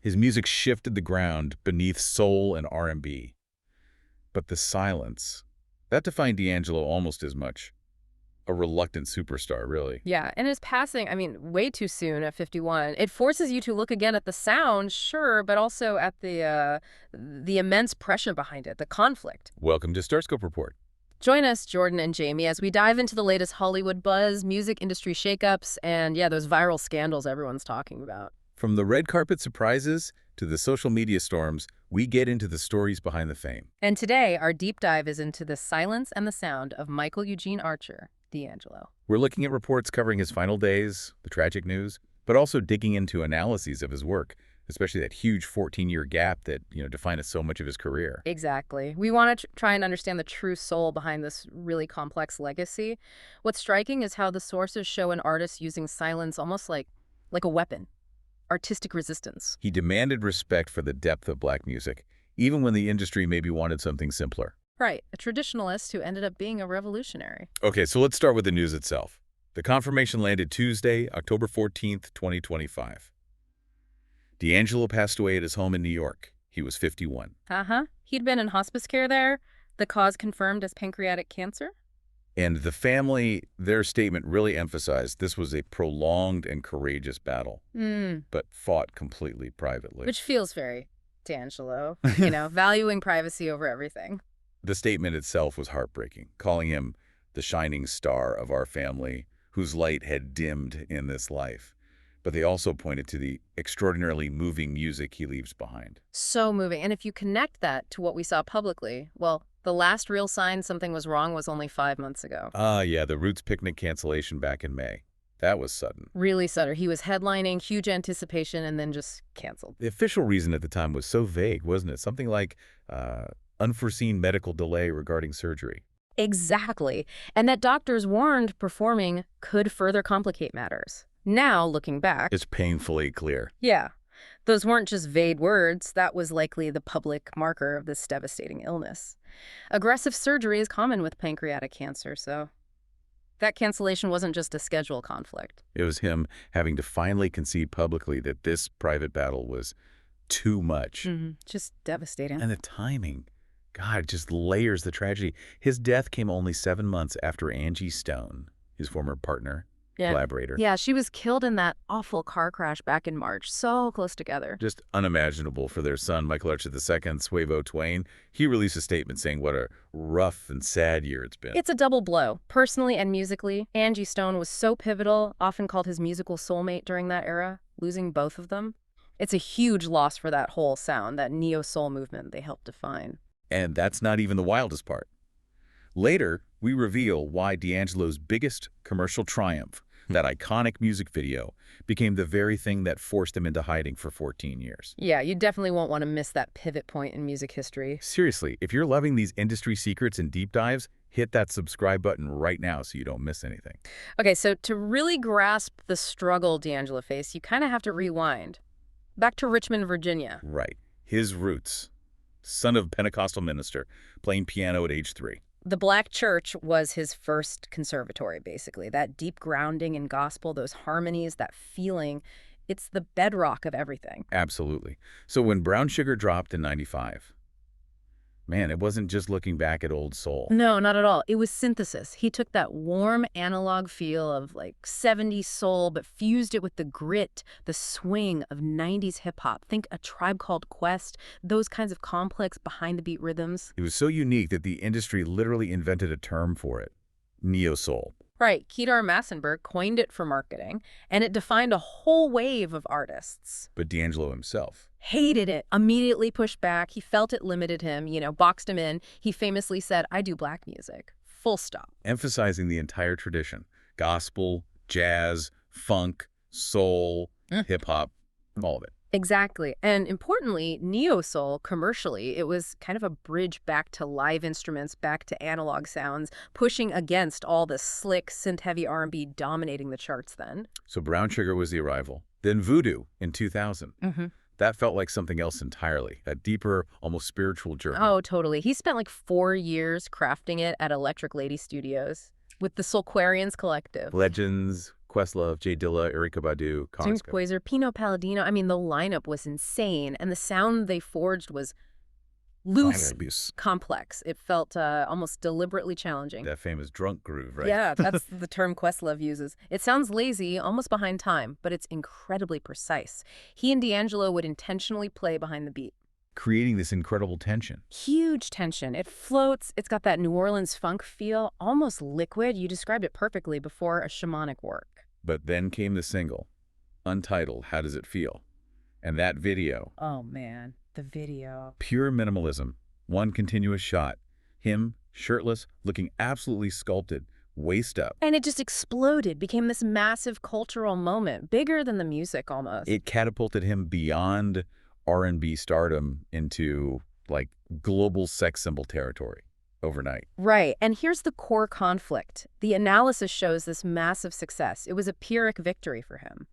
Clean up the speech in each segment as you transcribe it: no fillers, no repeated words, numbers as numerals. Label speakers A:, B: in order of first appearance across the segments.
A: His music shifted the ground beneath soul and R&B. But the silence, that defined DAngelo almost as much. A reluctant superstar, really.
B: Yeah, and his passing, I mean, way too soon at 51. It forces you to look again at the sound, sure, but also at the immense pressure behind it, the conflict.
A: Welcome to Starscope Report.
B: Join us, Jordan and Jamie, as we dive into the latest Hollywood buzz, music industry shakeups, and yeah, those viral scandals everyone's talking about.
A: From the red carpet surprises to the social media storms, we get into the stories behind the fame.
B: And today, our deep dive is into the silence and the sound of Michael Eugene Archer, DAngelo.
A: We're looking at reports covering his final days, the tragic news, but also digging into analyses of his work, especially that huge 14-year gap that, defined so much of his career.
B: Exactly. We want to try and understand the true soul behind this really complex legacy. What's striking is how the sources show an artist using silence almost like a weapon. Artistic resistance.
A: He demanded respect for the depth of black music, even when the industry maybe wanted something simpler.
B: Right, a traditionalist who ended up being a revolutionary.
A: Okay, so let's start with the news itself. The confirmation landed Tuesday, October 14th, 2025. DAngelo passed away at his home in New York. He was 51.
B: He'd been in hospice care there. The cause confirmed as pancreatic cancer.
A: And the family, their statement really emphasized this was a prolonged and courageous battle, but fought completely privately.
B: Which feels very DAngelo, valuing privacy over everything.
A: The statement itself was heartbreaking, calling him the shining star of our family, whose light had dimmed in this life. But they also pointed to the extraordinarily moving music he leaves behind.
B: So moving. And if you connect that to what we saw publicly, well, the last real sign something was wrong was only 5 months ago.
A: Yeah, the Roots picnic cancellation back in May. That was sudden.
B: Really sudden. He was headlining, huge anticipation, and then just canceled.
A: The official reason at the time was so vague, wasn't it? Something like unforeseen medical delay regarding surgery.
B: Exactly. And that doctors warned performing could further complicate matters. Now, looking back,
A: It's painfully clear.
B: yeah, those weren't just vague words. That was likely the public marker of this devastating illness. Aggressive surgery is common with pancreatic cancer, so that cancellation wasn't just a schedule conflict.
A: It was him having to finally concede publicly that this private battle was too much.
B: Just devastating.
A: And the timing, God, just layers the tragedy. His death came only 7 months after Angie Stone, his former partner, collaborator.
B: Yeah, she was killed in that awful car crash back in March, so close together.
A: Just unimaginable for their son, Michael Archer II, Suevo Twain. He released a statement saying what a rough and sad year it's been.
B: It's a double blow, personally and musically. Angie Stone was so pivotal, often called his musical soulmate during that era, losing both of them. It's a huge loss for that whole sound, that neo-soul movement they helped define.
A: And that's not even the wildest part. Later, we reveal why DAngelo's biggest commercial triumph, that iconic music video, became the very thing that forced him into hiding for 14 years.
B: Yeah, you definitely won't want to miss that pivot point in music history.
A: Seriously, if you're loving these industry secrets and deep dives, hit that subscribe button right now so you don't miss anything.
B: Okay, so to really grasp the struggle DAngelo faced, you kind of have to rewind. Back to Richmond, Virginia.
A: Right. His roots. Son of a Pentecostal minister, playing piano at age 3.
B: The Black church was his first conservatory, basically. That deep grounding in gospel, those harmonies, that feeling, it's the bedrock of everything.
A: Absolutely. So when Brown Sugar dropped in 95, man, it wasn't just looking back at old soul.
B: No, not at all. It was synthesis. He took that warm analog feel of like 70s soul, but fused it with the grit, the swing of 90s hip-hop. Think A Tribe Called Quest, those kinds of complex behind-the-beat rhythms.
A: It was so unique that the industry literally invented a term for it, neo-soul.
B: Right, Kedar Massenberg coined it for marketing, and it defined a whole wave of artists.
A: But DAngelo himself
B: Hated it, immediately pushed back. He felt it limited him, boxed him in. He famously said, "I do black music." Full stop.
A: emphasizing the entire tradition, gospel, jazz, funk, soul, hip-hop, all of it.
B: Exactly. And importantly, neo-soul, commercially, it was kind of a bridge back to live instruments, back to analog sounds, pushing against all the slick, synth-heavy R&B dominating the charts then.
A: So Brown Sugar was the arrival. Then Voodoo in 2000. That felt like something else entirely, a deeper, almost spiritual journey.
B: Oh, totally. He spent like 4 years crafting it at Electric Lady Studios with the Soulquarians Collective.
A: Legends, Questlove, J. Dilla, Erykah Badu,
B: James
A: Costco.
B: Poyser, Pino Palladino. I mean, the lineup was insane, and the sound they forged was loose,
A: Abuse.
B: complex. It felt almost deliberately challenging.
A: That famous drunk groove, right?
B: Yeah, that's the term Questlove uses. It sounds lazy, almost behind time, but it's incredibly precise. He and DAngelo would intentionally play behind the beat.
A: Creating this incredible tension.
B: Huge tension. It floats. It's got that New Orleans funk feel, almost liquid. You described it perfectly before a shamanic work.
A: But then came the single, untitled, How Does It Feel? And that video.
B: Oh, man, the video.
A: Pure minimalism. One continuous shot. Him, shirtless, looking absolutely sculpted, waist up.
B: And it just exploded, became this massive cultural moment, bigger than the music almost.
A: It catapulted him beyond R&B stardom into, like, global sex symbol territory overnight.
B: Right. And here's the core conflict. The analysis shows this massive success. It was a Pyrrhic victory for him.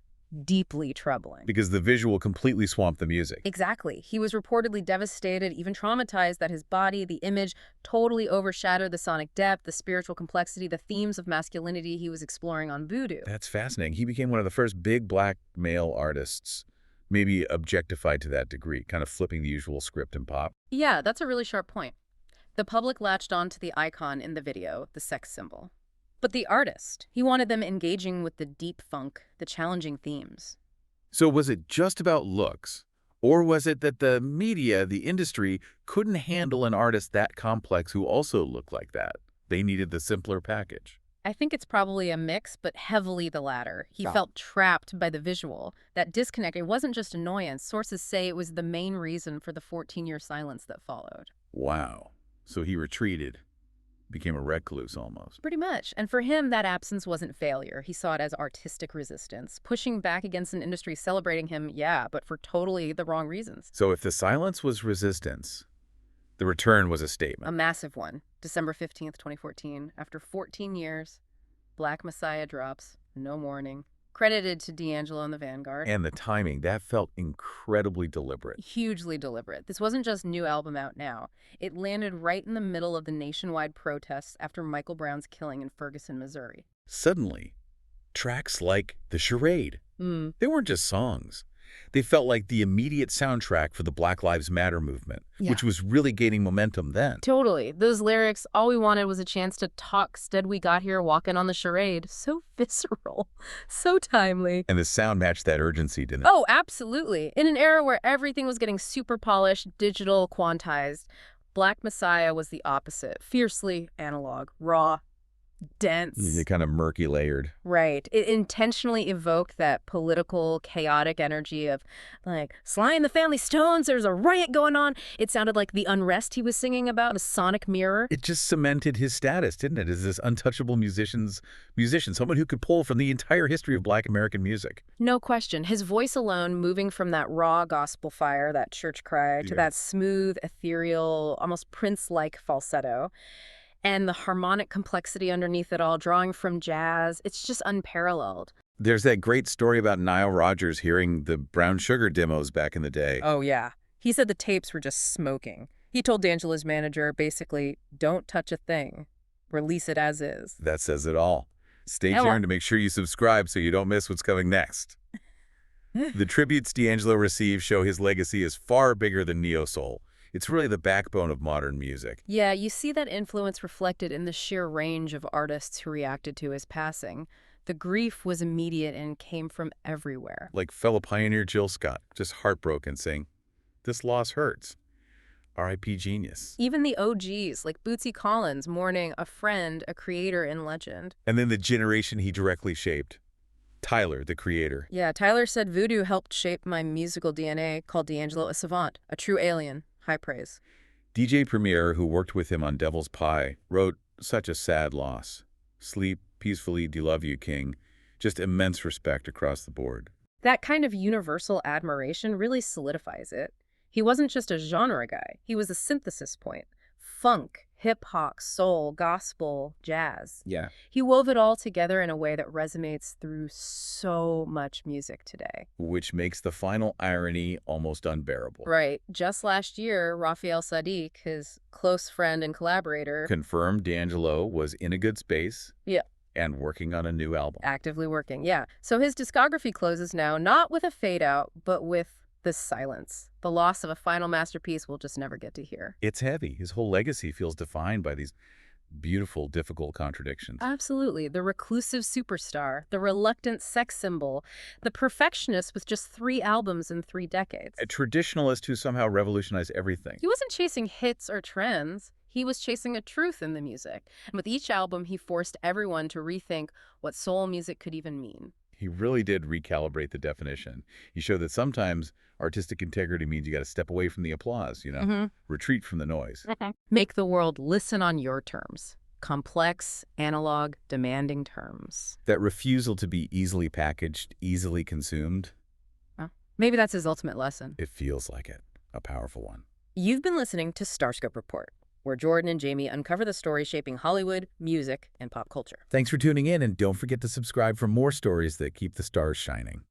B: Deeply troubling.
A: Because the visual completely swamped the music.
B: Exactly. He was reportedly devastated, even traumatized that his body, the image, totally overshadowed the sonic depth, the spiritual complexity, the themes of masculinity he was exploring on Voodoo.
A: That's fascinating. He became one of the first big black male artists, maybe objectified to that degree, kind of flipping the usual script in pop.
B: Yeah, that's a really sharp point. The public latched on to the icon in the video, the sex symbol. But the artist, he wanted them engaging with the deep funk, the challenging themes.
A: So was it just about looks? Or was it that the media, the industry, couldn't handle an artist that complex who also looked like that? They needed the simpler package.
B: I think it's probably a mix, but heavily the latter. He felt trapped by the visual. That disconnect, it wasn't just annoyance. Sources say it was the main reason for the 14-year silence that followed.
A: Wow. So he retreated, became a recluse almost.
B: Pretty much. And for him, that absence wasn't failure. He saw it as artistic resistance, pushing back against an industry celebrating him, yeah, but for totally the wrong reasons.
A: So if the silence was resistance, the return was a statement.
B: A massive one. December 15th, 2014. After 14 years, Black Messiah drops, no warning. Credited to DAngelo and the Vanguard.
A: And the timing, that felt incredibly deliberate.
B: Hugely deliberate. This wasn't just new album out now. It landed right in the middle of the nationwide protests after Michael Brown's killing in Ferguson, Missouri.
A: Suddenly, tracks like The Charade, they weren't just songs. They felt like the immediate soundtrack for the Black Lives Matter movement, which was really gaining momentum then.
B: Totally. Those lyrics, all we wanted was a chance to talk. Instead, we got here walking on the charade. So visceral. So timely.
A: And the sound matched that urgency, didn't it?
B: Oh, absolutely. In an era where everything was getting super polished, digital, quantized, Black Messiah was the opposite. Fiercely analog, raw, dense.
A: You're kind of murky layered.
B: Right. It intentionally evoked that political, chaotic energy of, like, Sly and the Family Stones, there's a riot going on. It sounded like the unrest he was singing about, a sonic mirror.
A: It just cemented his status, didn't it, as this untouchable musician, someone who could pull from the entire history of Black American music.
B: No question. His voice alone, moving from that raw gospel fire, that church cry, to that smooth, ethereal, almost Prince-like falsetto, and the harmonic complexity underneath it all, drawing from jazz, it's just unparalleled.
A: There's that great story about Nile Rodgers hearing the Brown Sugar demos back in the day.
B: Oh, yeah. He said the tapes were just smoking. He told DAngelo's manager, basically, don't touch a thing. Release it as is.
A: That says it all. Stay tuned to make sure you subscribe so you don't miss what's coming next. The tributes DAngelo received show his legacy is far bigger than neo-soul. It's really the backbone of modern music.
B: Yeah, you see that influence reflected in the sheer range of artists who reacted to his passing. The grief was immediate and came from everywhere.
A: Like fellow pioneer Jill Scott, just heartbroken, saying, "This loss hurts. R.I.P. genius."
B: Even the OGs, like Bootsy Collins, mourning a friend, a creator in legend.
A: And then the generation he directly shaped. Tyler, the creator.
B: Yeah, Tyler said Voodoo helped shape my musical DNA, called DAngelo a savant, a true alien. High praise.
A: DJ Premier, who worked with him on Devil's Pie, wrote, "Such a sad loss. Sleep peacefully, love you, King." Just immense respect across the board.
B: That kind of universal admiration really solidifies it. He wasn't just a genre guy. He was a synthesis point. Funk, hip-hop, soul, gospel, jazz.
A: Yeah.
B: He wove it all together in a way that resonates through so much music today.
A: Which makes the final irony almost unbearable.
B: Right. Just last year, Raphael Saadiq, his close friend and collaborator,
A: confirmed DAngelo was in a good space.
B: Yeah.
A: And working on a new album.
B: Actively working, yeah. So his discography closes now, not with a fade out, but with this silence. The loss of a final masterpiece we'll just never get to hear.
A: It's heavy. His whole legacy feels defined by these beautiful, difficult contradictions.
B: Absolutely. The reclusive superstar, the reluctant sex symbol, the perfectionist with just 3 albums in 3 decades.
A: A traditionalist who somehow revolutionized everything.
B: He wasn't chasing hits or trends. He was chasing a truth in the music. And with each album, he forced everyone to rethink what soul music could even mean.
A: He really did recalibrate the definition. He showed that sometimes artistic integrity means you got to step away from the applause, retreat from the noise.
B: Make the world listen on your terms. Complex, analog, demanding terms.
A: That refusal to be easily packaged, easily consumed.
B: Well, maybe that's his ultimate lesson.
A: It feels like it. A powerful one.
B: You've been listening to Starscope Report, where Jordan and Jamie uncover the stories shaping Hollywood, music, and pop culture.
A: Thanks for tuning in, and don't forget to subscribe for more stories that keep the stars shining.